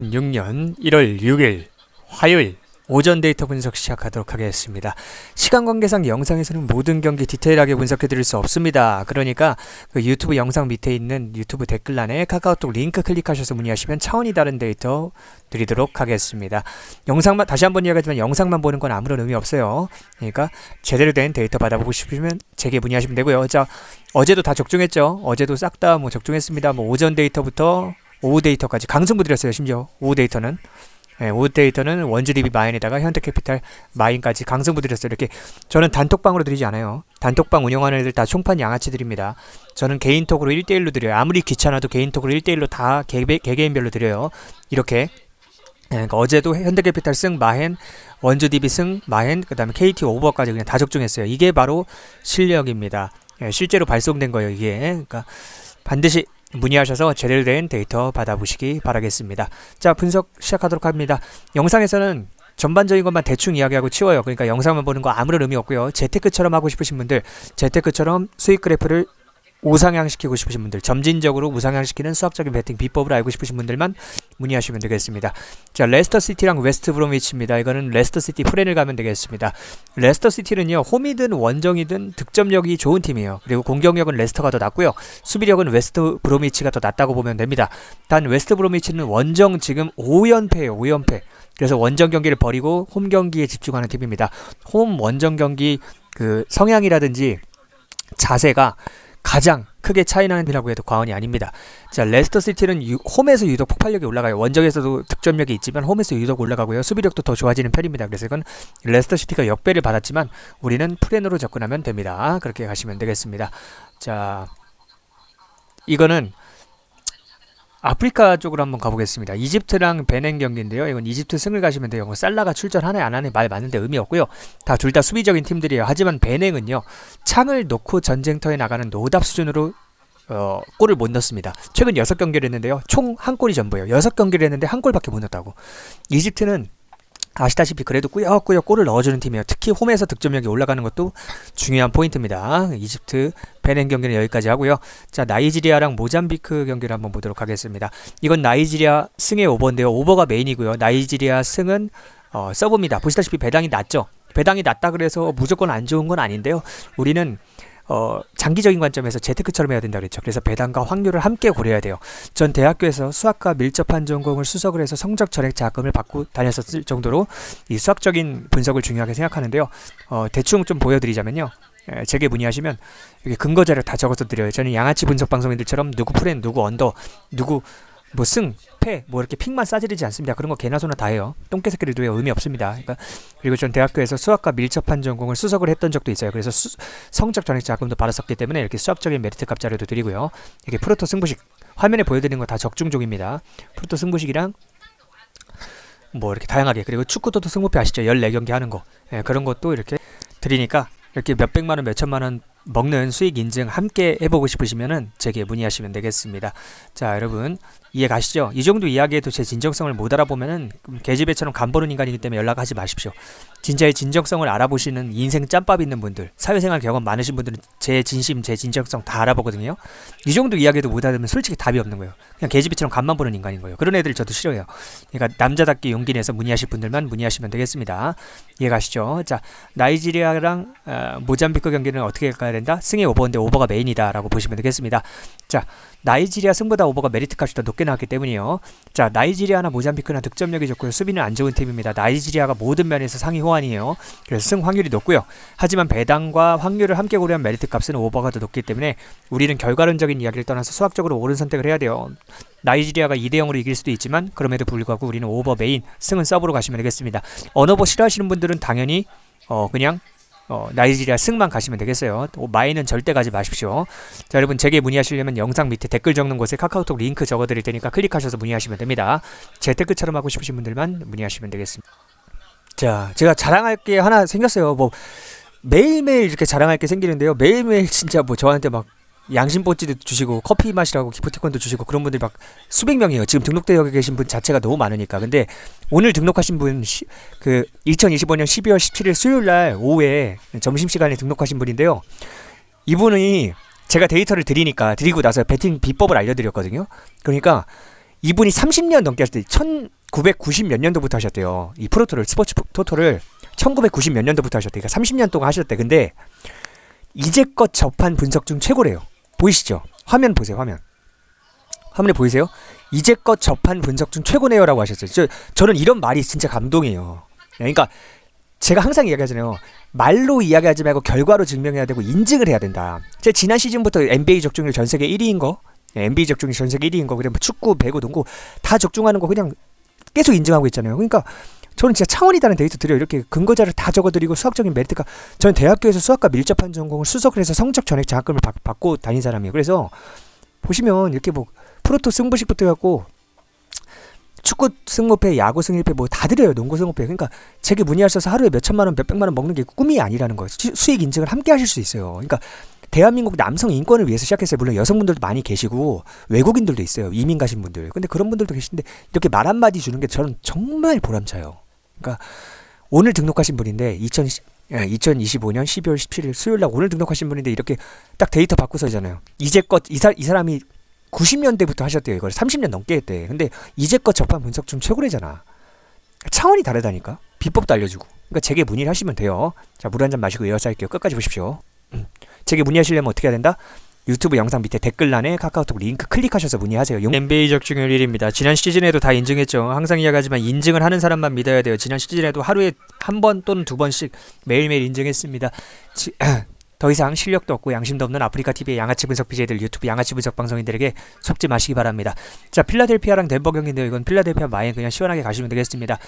2006년 1월 6일 화요일 오전 데이터 분석 시작하도록 하겠습니다. 시간 관계상 영상에서는 모든 경기 디테일하게 분석해 드릴 수 없습니다. 그러니까 그 유튜브 영상 밑에 있는 유튜브 댓글란에 카카오톡 링크 클릭하셔서 문의하시면 차원이 다른 데이터 드리도록 하겠습니다. 영상만 다시 한번 이야기하지만 영상만 보는 건 아무런 의미 없어요. 그러니까 제대로 된 데이터 받아보고 싶으시면 제게 문의하시면 되고요. 자, 어제도 다 적중했죠. 어제도 싹 다 적중했습니다. 오전 데이터부터 오후 데이터까지 강승부 드렸어요. 심지어 오후 데이터는 오후 데이터는 원주DB 마인에다가 현대캐피탈 마인까지 강승부 드렸어요. 이렇게 저는 단톡방으로 드리지 않아요. 단톡방 운영하는 애들 다 총판 양아치 드립니다. 저는 개인톡으로 1대1로 드려요. 아무리 귀찮아도 개인톡으로 1대1로 다 개개인별로 드려요. 이렇게 그러니까 어제도 현대캐피탈 승 마헨, 원주DB 승 마헨, 그 다음에 KT 오버까지 그냥 다 적중했어요. 이게 바로 실력입니다. 실제로 발송된 거예요. 이게 그러니까 반드시 문의하셔서 제대로 된 데이터 받아보시기 바라겠습니다. 자, 분석 시작하도록 합니다. 영상에서는 전반적인 것만 대충 이야기하고 치워요. 그러니까 영상만 보는 거 아무런 의미 없고요. 재테크처럼 하고 싶으신 분들, 재테크처럼 수익 그래프를 우상향시키고 싶으신 분들, 점진적으로 우상향시키는 수학적인 베팅 비법을 알고 싶으신 분들만 문의하시면 되겠습니다. 자, 레스터시티랑 웨스트브롬위치입니다. 이거는 레스터시티 프렌을 가면 되겠습니다. 레스터시티는요, 홈이든 원정이든 득점력이 좋은 팀이에요. 그리고 공격력은 레스터가 더 낫고요, 수비력은 웨스트브롬위치가 더 낫다고 보면 됩니다. 단 웨스트브롬위치는 원정 지금 5연패예요. 5연패. 그래서 원정 경기를 버리고 홈 경기에 집중하는 팀입니다. 홈 원정 경기 그 성향이라든지 자세가 가장 크게 차이나는 팀이라고 해도 과언이 아닙니다. 자, 레스터시티는 홈에서 유독 폭발력이 올라가요. 원정에서도 득점력이 있지만 홈에서 유독 올라가고요. 수비력도 더 좋아지는 편입니다. 그래서 이건 레스터시티가 역배를 받았지만 우리는 프렌으로 접근하면 됩니다. 그렇게 가시면 되겠습니다. 자, 이거는 아프리카 쪽으로 한번 가보겠습니다. 이집트랑 베넨 경기인데요. 이건 이집트 승을 가시면 돼요. 뭐 살라가 출전하네 안 하네 말 많은데 의미 없고요. 다 둘 다 수비적인 팀들이에요. 하지만 베넨은요, 창을 놓고 전쟁터에 나가는 노답 수준으로 골을 못 넣습니다. 최근 6경기를 했는데요. 총 한 골이 전부예요. 6경기를 했는데 한 골밖에 못 넣었다고. 이집트는 아시다시피 그래도 꾸역꾸역 골을 넣어주는 팀이에요. 특히 홈에서 득점력이 올라가는 것도 중요한 포인트입니다. 이집트 베넨 경기는 여기까지 하고요. 자, 나이지리아랑 모잠비크 경기를 한번 보도록 하겠습니다. 이건 나이지리아 승의 오버인데요. 오버가 메인이고요. 나이지리아 승은 서브입니다. 보시다시피 배당이 낮죠. 배당이 낮다 그래서 무조건 안 좋은 건 아닌데요. 우리는 장기적인 관점에서 재테크처럼 해야 된다 그랬죠. 그래서 배당과 확률을 함께 고려해야 돼요. 전 대학교에서 수학과 밀접한 전공을 수석을 해서 성적 전액 자금을 받고 다녔었을 정도로 이 수학적인 분석을 중요하게 생각하는데요. 대충 좀 보여드리자면요. 제게 문의하시면 여기 근거 자료 다 적어서 드려요. 저는 양아치 분석 방송인들처럼 누구 프렌, 누구 언더, 누구 뭐 승, 패, 뭐 이렇게 픽만 싸지르지 않습니다. 그런 거 개나 소나 다 해요. 똥개새끼들도 해요. 의미 없습니다. 그러니까 그리고 전 대학교에서 수학과 밀접한 전공을 수석을 했던 적도 있어요. 그래서 성적 전액 자금도 받았었기 때문에 이렇게 수학적인 메리트 값 자료도 드리고요. 이게 프로토 승부식 화면에 보여드리는 거 다 적중종입니다. 프로토 승부식이랑 뭐 이렇게 다양하게, 그리고 축구도 승부표 아시죠? 14경기 하는 거, 그런 것도 이렇게 드리니까 이렇게 몇백만원 몇천만원 먹는 수익 인증 함께 해보고 싶으시면은 제게 문의하시면 되겠습니다. 자, 여러분 이해 가시죠? 이 정도 이야기해도 제 진정성을 못 알아보면은 계집애처럼 간보는 인간이기 때문에 연락하지 마십시오. 진짜의 진정성을 알아보시는 인생 짬밥 있는 분들, 사회생활 경험 많으신 분들은 제 진심, 제 진정성 다 알아보거든요. 이 정도 이야기해도 못 알아보면 솔직히 답이 없는 거예요. 그냥 계집애처럼 간만 보는 인간인 거예요. 그런 애들 저도 싫어해요. 그러니까 남자답게 용기 내서 문의하실 분들만 문의하시면 되겠습니다. 이해 가시죠? 자, 나이지리아랑 모잠비크 경기는 어떻게 가야 된다? 승의 오버인데 오버가 메인이다 라고 보시면 되겠습니다. 자, 나이지리아 승보다 오버가 메리트 값이 더 높게 나왔기 때문이요. 자, 나이지리아나 모잠비크나 득점력이 좋고요. 수비는 안 좋은 팀입니다. 나이지리아가 모든 면에서 상위 호환이에요. 그래서 승 확률이 높고요. 하지만 배당과 확률을 함께 고려한 메리트 값은 오버가 더 높기 때문에 우리는 결과론적인 이야기를 떠나서 수학적으로 옳은 선택을 해야 돼요. 나이지리아가 2대0으로 이길 수도 있지만 그럼에도 불구하고 우리는 오버 메인, 승은 서브로 가시면 되겠습니다. 언오버 싫어하시는 분들은 당연히 그냥 나이지리아 승만 가시면 되겠어요. 마이는 절대 가지 마십시오. 자, 여러분 제게 문의하시려면 영상 밑에 댓글 적는 곳에 카카오톡 링크 적어드릴 테니까 클릭하셔서 문의하시면 됩니다. 재테크처럼 하고 싶으신 분들만 문의하시면 되겠습니다. 자, 제가 자랑할 게 하나 생겼어요. 뭐 매일매일 이렇게 자랑할 게 생기는데요. 매일매일 진짜 뭐 저한테 막 양심뽀찌도 주시고 커피 마시라고 기프티콘도 주시고 그런 분들이 막 수백 명이에요. 지금 등록되어 계신 분 자체가 너무 많으니까. 근데 오늘 등록하신 분 그 2025년 12월 17일 수요일날 오후에 점심시간에 등록하신 분인데요. 이분이 제가 데이터를 드리고 나서 베팅 비법을 알려드렸거든요. 그러니까 이분이 30년 넘게 하셨대. 1990 몇 년도부터 하셨대요. 이 프로토를, 스포츠 토토를 1990 몇 년도부터 하셨대. 그러니까 30년 동안 하셨대. 근데 이제껏 접한 분석 중 최고래요. 보이시죠? 화면 보세요. 화면에 보이세요? 이제껏 접한 분석 중 최고네요라고 하셨어요. 저는 이런 말이 진짜 감동이에요. 그러니까 제가 항상 이야기하잖아요. 말로 이야기하지 말고 결과로 증명해야 되고 인증을 해야 된다. 제가 지난 시즌부터 NBA 적중률 전 세계 1위인 거, NBA 적중률 전 세계 1위인 거, 그냥 뭐 축구, 배구, 농구 다 적중하는 거 그냥 계속 인증하고 있잖아요. 그러니까 저는 진짜 차원이다는 데이터 드려요. 이렇게 근거자를 다 적어드리고 수학적인 메리트가, 저는 대학교에서 수학과 밀접한 전공을 수석을 해서 성적 전액 장학금을 받고 다닌 사람이에요. 그래서 보시면 이렇게 뭐 프로토 승부식부터 해갖고 축구 승무패, 야구 승일패 뭐 다 드려요. 농구 승무패. 그러니까 제게 문의하셔서 하루에 몇 천만 원, 몇 백만 원 먹는 게 꿈이 아니라는 거예요. 수익 인증을 함께 하실 수 있어요. 그러니까 대한민국 남성 인권을 위해서 시작했어요. 물론 여성분들도 많이 계시고 외국인들도 있어요. 이민 가신 분들. 근데 그런 분들도 계신데 이렇게 말 한마디 주는 게 저는 정말 보람차요. 그러니까 오늘 등록하신 분인데 2025년 12월 17일 수요일 날 오늘 등록하신 분인데 이렇게 딱 데이터 받고서잖아요. 이제껏 이 사람이 90년대부터 하셨대요. 이걸 30년 넘게 했대. 근데 이제껏 접한 분석 중 최고래잖아. 차원이 다르다니까. 비법도 알려주고. 그러니까 제게 문의를 하시면 돼요. 자, 물 한 잔 마시고 이어서 할게요. 끝까지 보십시오. 제게 문의하시려면 어떻게 해야 된다? 유튜브 영상 밑에 댓글란에 카카오톡 링크 클릭하셔서 문의하세요. NBA 적중률 1위입니다. 지난 시즌에도 다 인증했죠. 항상 이야기하지만 인증을 하는 사람만 믿어야 돼요. 지난 시즌에도 하루에 한 번 또는 두 번씩 매일매일 인증했습니다. 더 이상 실력도 없고 양심도 없는 아프리카TV의 양아치 분석 BJ들, 유튜브 양아치 분석 방송인들에게 속지 마시기 바랍니다. 자, 필라델피아랑 덴버 경기인데요. 이건 필라델피아 마인 그냥 시원하게 가시면 되겠습니다.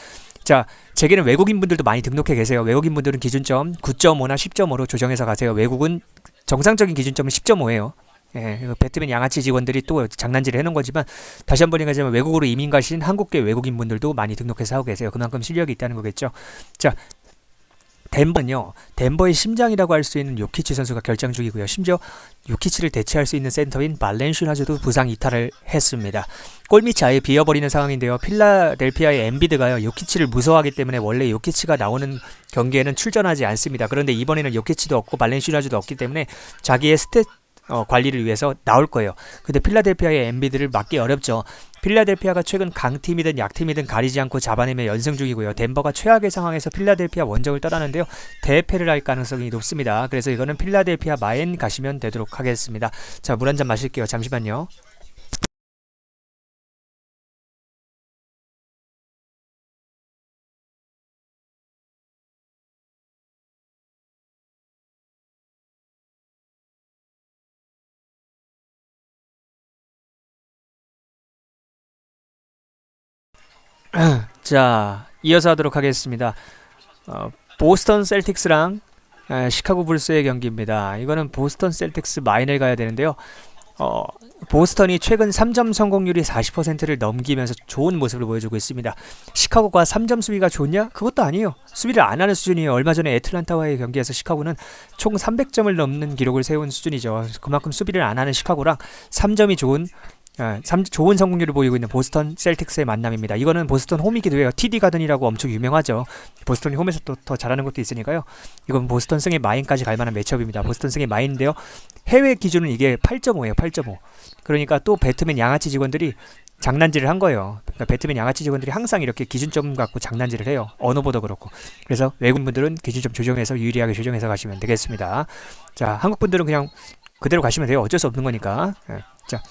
자, 제게는 외국인 분들도 많이 등록해 계세요. 외국인 분들은 기준점 9.5나 10.5로 조정해서 가세요. 외국은 정상적인 기준점은 10.5예요. 예, 배트맨 양아치 직원들이 또 장난질을 해놓은 거지만 다시 한번 얘기하자면 외국으로 이민 가신 한국계 외국인 분들도 많이 등록해서 하고 계세요. 그만큼 실력이 있다는 거겠죠. 자, 덴버는요, 덴버의 심장이라고 할 수 있는 요키치 선수가 결장 중이고요. 심지어 요키치를 대체할 수 있는 센터인 발렌슈나즈도 부상 이탈을 했습니다. 골밑이 아예 비어버리는 상황인데요. 필라델피아의 엠비드가요, 요키치를 무서워하기 때문에 원래 요키치가 나오는 경기에는 출전하지 않습니다. 그런데 이번에는 요키치도 없고 발렌슈나즈도 없기 때문에 자기의 스탯 관리를 위해서 나올 거예요. 근데 필라델피아의 엠비드를 막기 어렵죠. 필라델피아가 최근 강팀이든 약팀이든 가리지 않고 잡아내며 연승 중이고요. 덴버가 최악의 상황에서 필라델피아 원정을 떠나는데요. 대패를 할 가능성이 높습니다. 그래서 이거는 필라델피아 마엔 가시면 되도록 하겠습니다. 자, 물 한 잔 마실게요. 잠시만요. 자, 이어서 하도록 하겠습니다. 보스턴 셀틱스랑 시카고 불스의 경기입니다. 이거는 보스턴 셀틱스 마인을 가야 되는데요. 보스턴이 최근 3점 성공률이 40%를 넘기면서 좋은 모습을 보여주고 있습니다. 시카고가 3점 수비가 좋냐? 그것도 아니에요. 수비를 안 하는 수준이에요. 얼마 전에 애틀란타와의 경기에서 시카고는 총 300점을 넘는 기록을 세운 수준이죠. 그만큼 수비를 안 하는 시카고랑 3점이 좋은 좋은 성공률을 보이고 있는 보스턴 셀틱스의 만남입니다. 이거는 보스턴 홈이기도 해요. TD 가든이라고 엄청 유명하죠. 보스턴이 홈에서 또 더 잘하는 것도 있으니까요. 이건 보스턴 승의 마인까지 갈 만한 매치업입니다. 보스턴 승의 마인인데요. 해외 기준은 이게 8.5예요. 8.5. 그러니까 또 배트맨 양아치 직원들이 장난질을 한 거예요. 그러니까 배트맨 양아치 직원들이 항상 이렇게 기준점 갖고 장난질을 해요. 언어보도 그렇고. 그래서 외국분들은 기준점 조정해서 유리하게 조정해서 가시면 되겠습니다. 자, 한국분들은 그냥 그대로 가시면 돼요. 어쩔 수 없는 거니까. 자,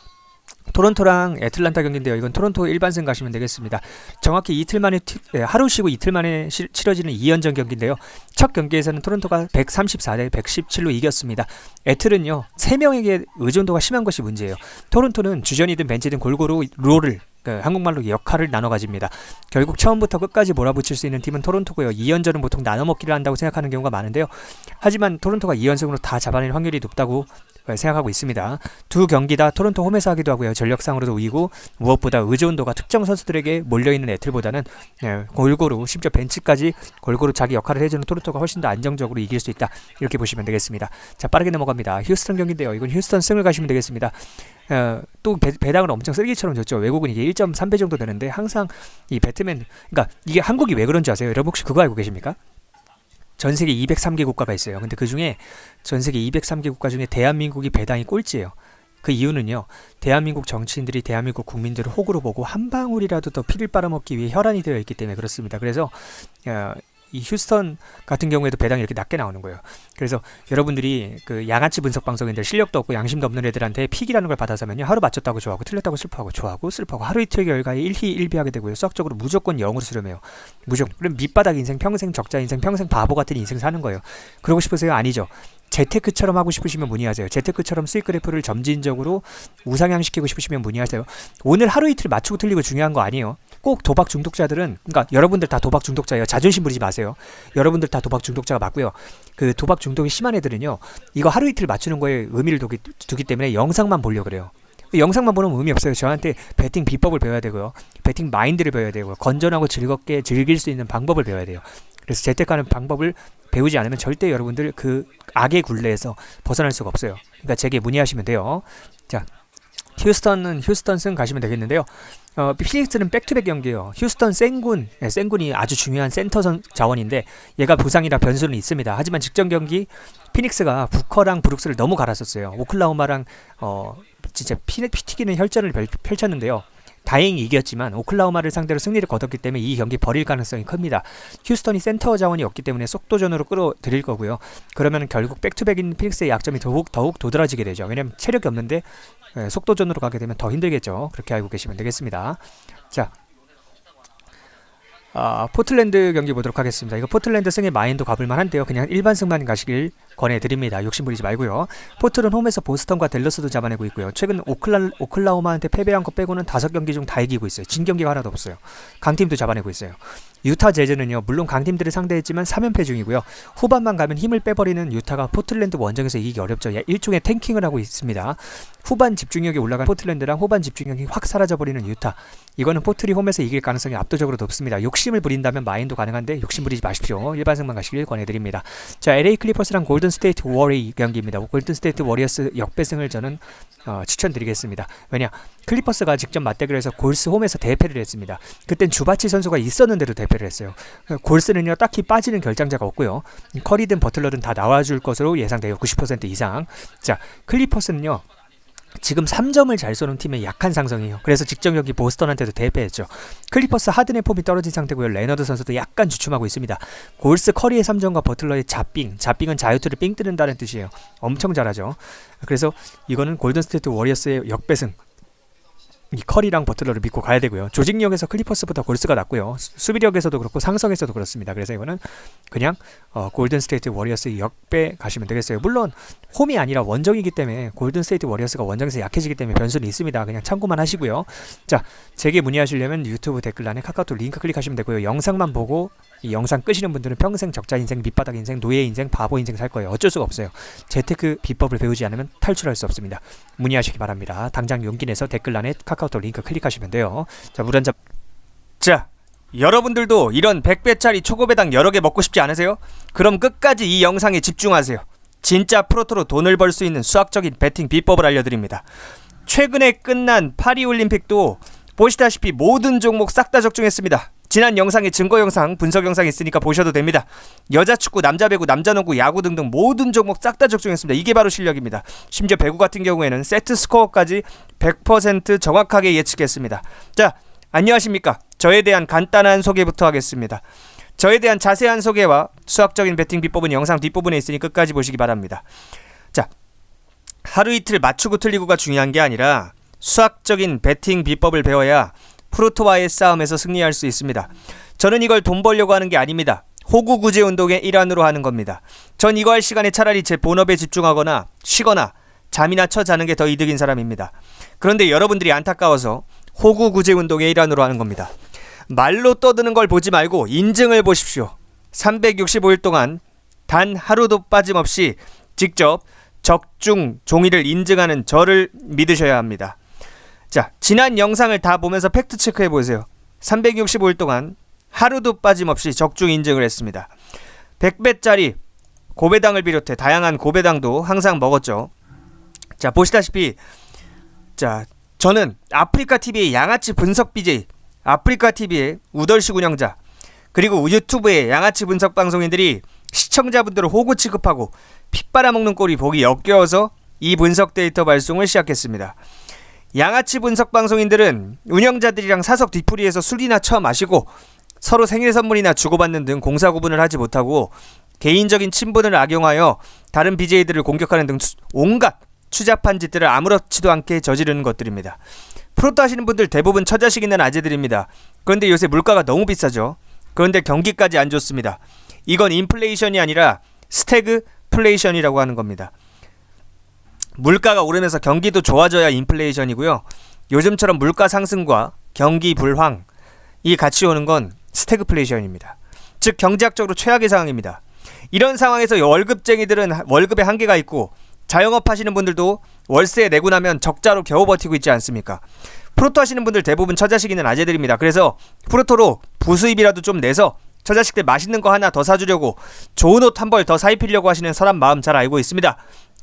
토론토랑 애틀란타 경기인데요. 이건 토론토 일반승 가시면 되겠습니다. 정확히 이틀 만에 하루 쉬고 이틀 만에 치러지는 2연전 경기인데요. 첫 경기에서는 토론토가 134대 117로 이겼습니다. 애틀은요, 3명에게 의존도가 심한 것이 문제예요. 토론토는 주전이든 벤치든 골고루 롤을, 한국말로 역할을 나눠 가집니다. 결국 처음부터 끝까지 몰아붙일 수 있는 팀은 토론토고요. 2연전은 보통 나눠 먹기를 한다고 생각하는 경우가 많은데요. 하지만 토론토가 2연승으로 다 잡아낼 확률이 높다고 생각하고 있습니다. 두 경기 다 토론토 홈에서 하기도 하고요. 전력상으로도 우위고 무엇보다 의존도가 특정 선수들에게 몰려있는 애틀보다는 골고루, 심지어 벤치까지 골고루 자기 역할을 해주는 토론토가 훨씬 더 안정적으로 이길 수 있다. 이렇게 보시면 되겠습니다. 자, 빠르게 넘어갑니다. 휴스턴 경기인데요. 이건 휴스턴 승을 가시면 되겠습니다. 또 배당을 엄청 쓰레기처럼 줬죠. 외국은 이게 1.3배 정도 되는데 항상 이 배트맨, 그러니까 이게 한국이 왜 그런지 아세요? 여러분 혹시 그거 알고 계십니까? 전 세계 203개 국가가 있어요. 근데 그 중에 전 세계 203개 국가 중에 대한민국이 배당이 꼴찌예요. 그 이유는요, 대한민국 정치인들이 대한민국 국민들을 호구로 보고 한 방울이라도 더 피를 빨아먹기 위해 혈안이 되어 있기 때문에 그렇습니다. 그래서 이 휴스턴 같은 경우에도 배당이 이렇게 낮게 나오는 거예요. 그래서 여러분들이 그 양아치 분석 방송인들, 실력도 없고 양심도 없는 애들한테 픽이라는 걸 받아서면요, 하루 맞췄다고 좋아하고 틀렸다고 슬퍼하고 좋아하고 슬퍼하고 하루 이틀 결과에 일희일비하게 되고요. 수학적으로 무조건 0으로 수렴해요. 무조건. 그럼 밑바닥 인생, 평생 적자 인생, 평생 바보 같은 인생 사는 거예요. 그러고 싶으세요? 아니죠. 재테크처럼 하고 싶으시면 문의하세요. 재테크처럼 수익 그래프를 점진적으로 우상향시키고 싶으시면 문의하세요. 오늘 하루 이틀 맞추고 틀리고 중요한 거 아니에요. 꼭 도박 중독자들은, 그러니까 여러분들 다 도박 중독자예요. 자존심 부리지 마세요. 여러분들 다 도박 중독자가 맞고요. 그 도박 중독이 심한 애들은요, 이거 하루 이틀 맞추는 거에 의미를 두기 때문에 영상만 보려고 그래요. 영상만 보면 의미 없어요. 저한테 배팅 비법을 배워야 되고요. 배팅 마인드를 배워야 되고요. 건전하고 즐겁게 즐길 수 있는 방법을 배워야 돼요. 그래서 재테크하는 방법을 배우지 않으면 절대 여러분들 그 악의 굴레에서 벗어날 수가 없어요. 그러니까 제게 문의하시면 돼요. 자, 휴스턴은 가시면 되겠는데요. 피닉스는 백투백 경기예요. 휴스턴 센군이 아주 중요한 센터 자원인데 얘가 부상이라 변수는 있습니다. 하지만 직전 경기 피닉스가 부커랑 브룩스를 너무 갈았었어요. 오클라호마랑 진짜 피 튀기는 혈전을 펼쳤는데요. 다행히 이겼지만 오클라호마를 상대로 승리를 거뒀기 때문에 이 경기 버릴 가능성이 큽니다. 휴스턴이 센터 자원이 없기 때문에 속도전으로 끌어들일 거고요. 그러면 결국 백투백인 피닉스의 약점이 더욱 도드라지게 되죠. 왜냐면 체력이 없는데 속도전으로 가게 되면 더 힘들겠죠. 그렇게 알고 계시면 되겠습니다. 자, 포틀랜드 경기 보도록 하겠습니다. 이거 포틀랜드 승의 마인도 가볼만 한데요. 그냥 일반 승만 가시길 권해드립니다. 욕심부리지 말고요. 포틀은 홈에서 보스턴과 댈러스도 잡아내고 있고요. 최근 오클라호마한테 패배한 거 빼고는 5경기 중 다 이기고 있어요. 진 경기가 하나도 없어요. 강팀도 잡아내고 있어요. 유타 재즈는요, 물론 강팀들을 상대했지만 3연패 중이고요. 후반만 가면 힘을 빼버리는 유타가 포틀랜드 원정에서 이기기 어렵죠. 일종의 탱킹을 하고 있습니다. 후반 집중력이 올라간 포틀랜드랑 후반 집중력이 확 사라져버리는 유타. 이거는 포틀이 홈에서 이길 가능성이 압도적으로 높습니다. 욕심을 부린다면 마인도 가능한데 욕심 부리지 마십시오. 일반승만 가시길 권해드립니다. 자, LA 클리퍼스랑 골든 스테이트 워리 경기입니다. 골든 스테이트 워리어스 역배승을 저는 추천드리겠습니다. 왜냐, 클리퍼스가 직접 맞대결을 해서 골스 홈에서 대패를 했습니다. 그땐 주바치 선수가 있었는데도 대패를 했어요. 골스는요, 딱히 빠지는 결장자가 없고요. 커리든 버틀러든 다 나와줄 것으로 예상돼요. 90% 이상. 자, 클리퍼스는요, 지금 3점을 잘 쏘는 팀의 약한 상성이에요. 그래서 직전 경기 보스턴한테도 대패했죠. 클리퍼스 하든의 폼이 떨어진 상태고요. 레너드 선수도 약간 주춤하고 있습니다. 골스 커리의 3점과 버틀러의 자빙은 자유투를 삥 뜯는다는 뜻이에요. 엄청 잘하죠. 그래서 이거는 골든스테이트 워리어스의 역배승, 이 커리랑 버틀러를 믿고 가야 되고요. 조직력에서 클리퍼스보다 골스가 낫고요. 수비력에서도 그렇고 상성에서도 그렇습니다. 그래서 이거는 그냥 골든스테이트 워리어스 역배 가시면 되겠어요. 물론 홈이 아니라 원정이기 때문에 골든스테이트 워리어스가 원정에서 약해지기 때문에 변수는 있습니다. 그냥 참고만 하시고요. 자, 제게 문의하시려면 유튜브 댓글란에 카카오톡 링크 클릭하시면 되고요. 영상만 보고 이 영상 끄시는 분들은 평생 적자 인생, 밑바닥 인생, 노예 인생, 바보 인생 살 거예요. 어쩔 수가 없어요. 재테크 비법을 배우지 않으면 탈출할 수 없습니다. 문의하시기 바랍니다. 당장 용기 내서 댓글란에 카카오톡 링크 클릭하시면 돼요. 자, 물 한잔. 자, 여러분들도 이런 100배짜리 초고배당 여러 개 먹고 싶지 않으세요? 그럼 끝까지 이 영상에 집중하세요. 진짜 프로토로 돈을 벌 수 있는 수학적인 배팅 비법을 알려드립니다. 최근에 끝난 파리올림픽도 보시다시피 모든 종목 싹 다 적중했습니다. 지난 영상에 증거 영상, 분석 영상 있으니까 보셔도 됩니다. 여자 축구, 남자 배구, 남자 농구, 야구 등등 모든 종목 싹 다 적중했습니다. 이게 바로 실력입니다. 심지어 배구 같은 경우에는 세트 스코어까지 100% 정확하게 예측했습니다. 자, 안녕하십니까. 저에 대한 간단한 소개부터 하겠습니다. 저에 대한 자세한 소개와 수학적인 배팅 비법은 영상 뒷부분에 있으니 끝까지 보시기 바랍니다. 자, 하루 이틀 맞추고 틀리고가 중요한 게 아니라 수학적인 배팅 비법을 배워야 프로토와의 싸움에서 승리할 수 있습니다. 저는 이걸 돈 벌려고 하는 게 아닙니다. 호구 구제 운동의 일환으로 하는 겁니다. 전 이거 할 시간에 차라리 제 본업에 집중하거나 쉬거나 잠이나 쳐 자는 게 더 이득인 사람입니다. 그런데 여러분들이 안타까워서 호구 구제 운동의 일환으로 하는 겁니다. 말로 떠드는 걸 보지 말고 인증을 보십시오. 365일 동안 단 하루도 빠짐없이 직접 적중 종이를 인증하는 저를 믿으셔야 합니다. 자, 지난 영상을 다 보면서 팩트 체크해 보세요. 365일 동안 하루도 빠짐없이 적중 인증을 했습니다. 100배짜리 고배당을 비롯해 다양한 고배당도 항상 먹었죠. 자, 보시다시피 자, 저는 아프리카TV의 양아치 분석 BJ, 아프리카TV의 우덜시 운영자, 그리고 유튜브의 양아치 분석 방송인들이 시청자분들을 호구 취급하고 피 빨아먹는 꼴이 보기 역겨워서 이 분석 데이터 발송을 시작했습니다. 양아치 분석 방송인들은 운영자들이랑 사석 뒤풀이에서 술이나 처마시고 서로 생일 선물이나 주고받는 등 공사 구분을 하지 못하고 개인적인 친분을 악용하여 다른 BJ들을 공격하는 등 온갖 추잡한 짓들을 아무렇지도 않게 저지르는 것들입니다. 프로토 하시는 분들 대부분 처자식 있는 아재들입니다. 그런데 요새 물가가 너무 비싸죠. 그런데 경기까지 안 좋습니다. 이건 인플레이션이 아니라 스태그플레이션이라고 하는 겁니다. 물가가 오르면서 경기도 좋아져야 인플레이션이고요. 요즘처럼 물가 상승과 경기 불황이 같이 오는 건 스태그플레이션입니다. 즉 경제학적으로 최악의 상황입니다. 이런 상황에서 월급쟁이들은 월급에 한계가 있고 자영업 하시는 분들도 월세 내고 나면 적자로 겨우 버티고 있지 않습니까? 프로토 하시는 분들 대부분 처자식 있는 아재들입니다. 그래서 프로토로 부수입이라도 좀 내서 처자식들 맛있는 거 하나 더 사주려고 좋은 옷 한 벌 더 사입히려고 하시는 선한 마음 잘 알고 있습니다.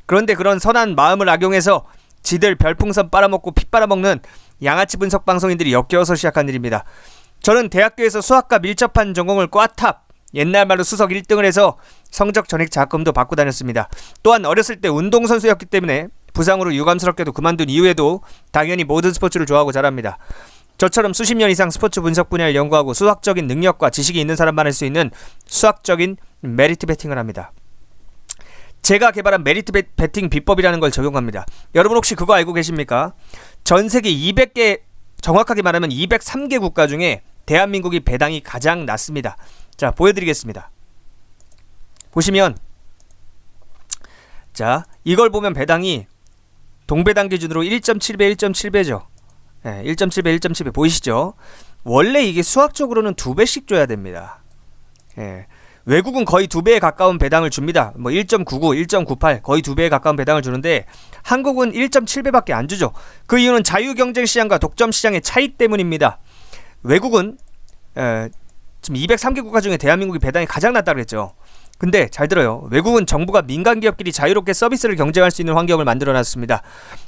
그런데 그런 선한 마음을 악용해서 지들 별풍선 빨아먹고 피 빨아먹는 양아치 분석 방송인들이 역겨워서 시작한 일입니다. 저는 대학교에서 수학과 밀접한 전공을 꽈탑, 옛날 말로 수석 1등을 해서 성적 전액 장학금도 받고 다녔습니다. 또한 어렸을 때 운동선수였기 때문에 부상으로 유감스럽게도 그만둔 이후에도 당연히 모든 스포츠를 좋아하고 자랍니다. 저처럼 수십 년 이상 스포츠 분석 분야를 연구하고 수학적인 능력과 지식이 있는 사람만 할 수 있는 수학적인 메리트 베팅을 합니다. 제가 개발한 메리트 베팅 비법이라는 걸 적용합니다. 여러분 혹시 그거 알고 계십니까? 전 세계 200개, 정확하게 말하면 203개 국가 중에 대한민국이 배당이 가장 낮습니다. 자, 보여드리겠습니다. 보시면 자, 이걸 보면 배당이 동배당 기준으로 1.7배 1.7배죠. 1.7배 1.7배 보이시죠? 원래 이게 수학적으로는 2배씩 줘야 됩니다. 외국은 거의 2배에 가까운 배당을 줍니다. 뭐 1.99, 1.98 거의 2배에 가까운 배당을 주는데 한국은 1.7배밖에 안 주죠. 그 이유는 자유경쟁시장과 독점시장의 차이 때문입니다. 외국은 지금 203개 국가 중에 대한민국이 배당이 가장 낮다고 그랬죠. 근데 잘 들어요. 외국은 정부가 민간 기업끼리 자유롭게 서비스를 경쟁할 수 있는 환경을 만들어놨습니다.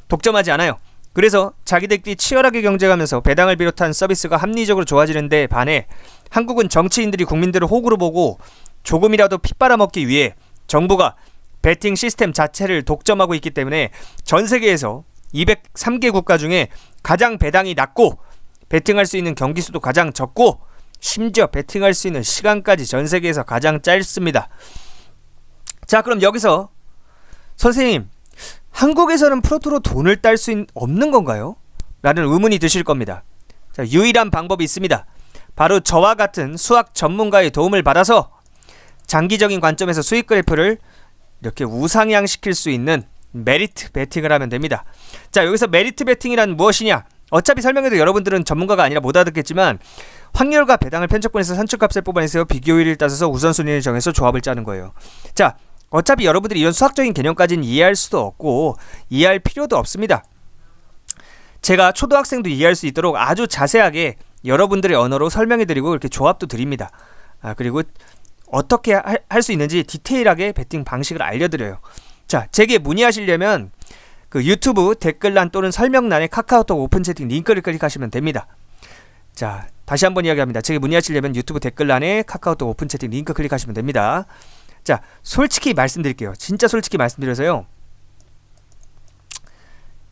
독점하지 않아요. 그래서 자기들끼리 치열하게 경쟁하면서 배당을 비롯한 서비스가 합리적으로 좋아지는 데 반해 한국은 정치인들이 국민들을 호구로 보고 조금이라도 피 빨아먹기 위해 정부가 베팅 시스템 자체를 독점하고 있기 때문에 전 세계에서 203개 국가 중에 가장 배당이 낮고 베팅할 수 있는 경기 수도 가장 적고 심지어 베팅할 수 있는 시간까지 전 세계에서 가장 짧습니다. 자, 그럼 여기서 선생님, 한국에서는 프로토로 돈을 딸 수 없는 건가요? 라는 의문이 드실 겁니다. 자, 유일한 방법이 있습니다. 바로 저와 같은 수학 전문가의 도움을 받아서 장기적인 관점에서 수익 그래프를 이렇게 우상향시킬 수 있는 메리트 베팅을 하면 됩니다. 자, 여기서 메리트 베팅이란 무엇이냐? 어차피 설명해도 여러분들은 전문가가 아니라 못 알아듣겠지만 확률과 배당을 편측분해서 산출값을 뽑아내서 비교율을 따져서 우선순위를 정해서 조합을 짜는 거예요. 자, 어차피 여러분들이 이런 수학적인 개념까지는 이해할 수도 없고 이해할 필요도 없습니다. 제가 초등학생도 이해할 수 있도록 아주 자세하게 여러분들의 언어로 설명해드리고 이렇게 조합도 드립니다. 그리고 어떻게 할 수 있는지 디테일하게 베팅 방식을 알려드려요. 자, 제게 문의하시려면 그 유튜브 댓글란 또는 설명란에 카카오톡 오픈 채팅 링크를 클릭하시면 됩니다. 자, 다시 한번 이야기합니다. 제게 문의하시려면 유튜브 댓글란에 카카오톡 오픈 채팅 링크 클릭하시면 됩니다. 자, 솔직히 말씀드릴게요. 진짜 솔직히 말씀드려서요.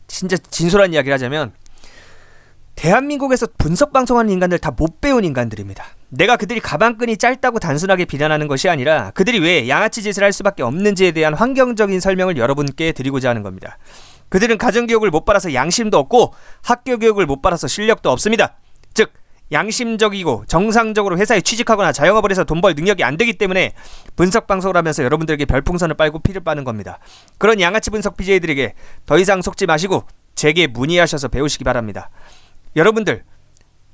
진짜 진솔한 이야기를 하자면 대한민국에서 분석 방송하는 인간들 다 못 배운 인간들입니다. 내가 그들이 가방끈이 짧다고 단순하게 비난하는 것이 아니라 그들이 왜 양아치 짓을 할 수밖에 없는지에 대한 환경적인 설명을 여러분께 드리고자 하는 겁니다. 그들은 가정교육을 못 받아서 양심도 없고 학교교육을 못 받아서 실력도 없습니다. 즉 양심적이고 정상적으로 회사에 취직하거나 자영업을 해서 돈 벌 능력이 안 되기 때문에 분석 방송을 하면서 여러분들에게 별풍선을 빨고 피를 빠는 겁니다. 그런 양아치 분석 BJ들에게 더 이상 속지 마시고 제게 문의하셔서 배우시기 바랍니다. 여러분들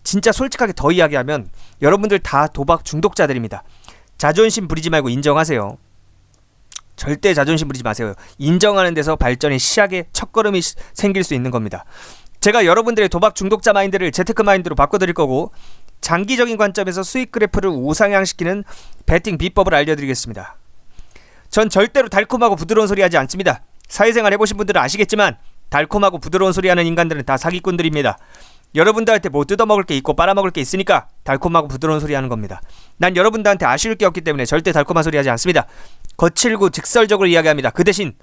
진짜 솔직하게 더 이야기하면 여러분들 다 도박 중독자들입니다. 자존심 부리지 말고 인정하세요. 절대 자존심 부리지 마세요. 인정하는 데서 발전의 시작의 첫걸음이 생길 수 있는 겁니다. 제가 여러분들의 도박 중독자 마인드를 재테크 마인드로 바꿔드릴 거고 장기적인 관점에서 수익 그래프를 우상향시키는 베팅 비법을 알려드리겠습니다. 전 절대로 달콤하고 부드러운 소리 하지 않습니다. 사회생활 해보신 분들은 아시겠지만 달콤하고 부드러운 소리 하는 인간들은 다 사기꾼들입니다. 여러분들한테 뭐 뜯어먹을 게 있고 빨아먹을 게 있으니까 달콤하고 부드러운 소리 하는 겁니다. 난 여러분들한테 아쉬울 게 없기 때문에 절대 달콤한 소리 하지 않습니다. 거칠고 직설적으로 이야기합니다. 그 대신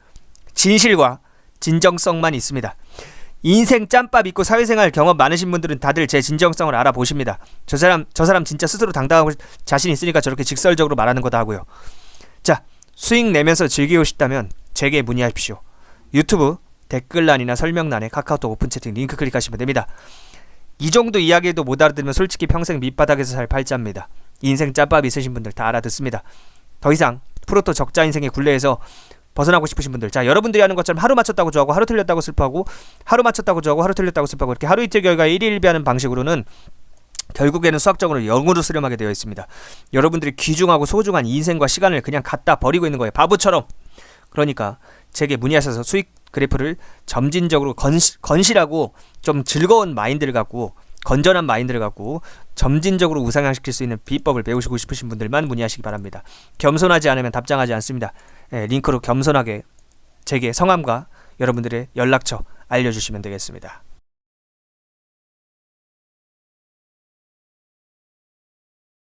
진실과 진정성만 있습니다. 인생 짬밥 있고 사회생활 경험 많으신 분들은 다들 제 진정성을 알아보십니다. 저 사람 진짜 스스로 당당하고 자신 있으니까 저렇게 직설적으로 말하는 거다 하고요. 자, 수익 내면서 즐기고 싶다면 제게 문의하십시오. 유튜브 댓글란이나 설명란에 카카오톡 오픈 채팅 링크 클릭하시면 됩니다. 이 정도 이야기도 못 알아들으면 솔직히 평생 밑바닥에서 살 팔자입니다. 인생 짬밥 있으신 분들 다 알아듣습니다. 더 이상 프로토 적자 인생의 굴레에서 벗어나고 싶으신 분들, 자, 여러분들이 하는 것처럼 하루 맞췄다고 좋아하고 하루 틀렸다고 슬퍼하고 하루 맞췄다고 좋아하고 하루 틀렸다고 슬퍼하고 이렇게 하루 이틀 결과에 일일비하는 방식으로는 결국에는 수학적으로 0으로 수렴하게 되어 있습니다. 여러분들이 귀중하고 소중한 인생과 시간을 그냥 갖다 버리고 있는 거예요. 바보처럼. 그러니까 제게 문의하셔서 수익 그래프를 점진적으로 건실하고 좀 즐거운 마인드를 갖고, 건전한 마인드를 갖고 점진적으로 우상향시킬 수 있는 비법을 배우시고 싶으신 분들만 문의하시기 바랍니다. 겸손하지 않으면 답장하지 않습니다. 링크로 겸손하게 제게 성함과 여러분들의 연락처 알려주시면 되겠습니다.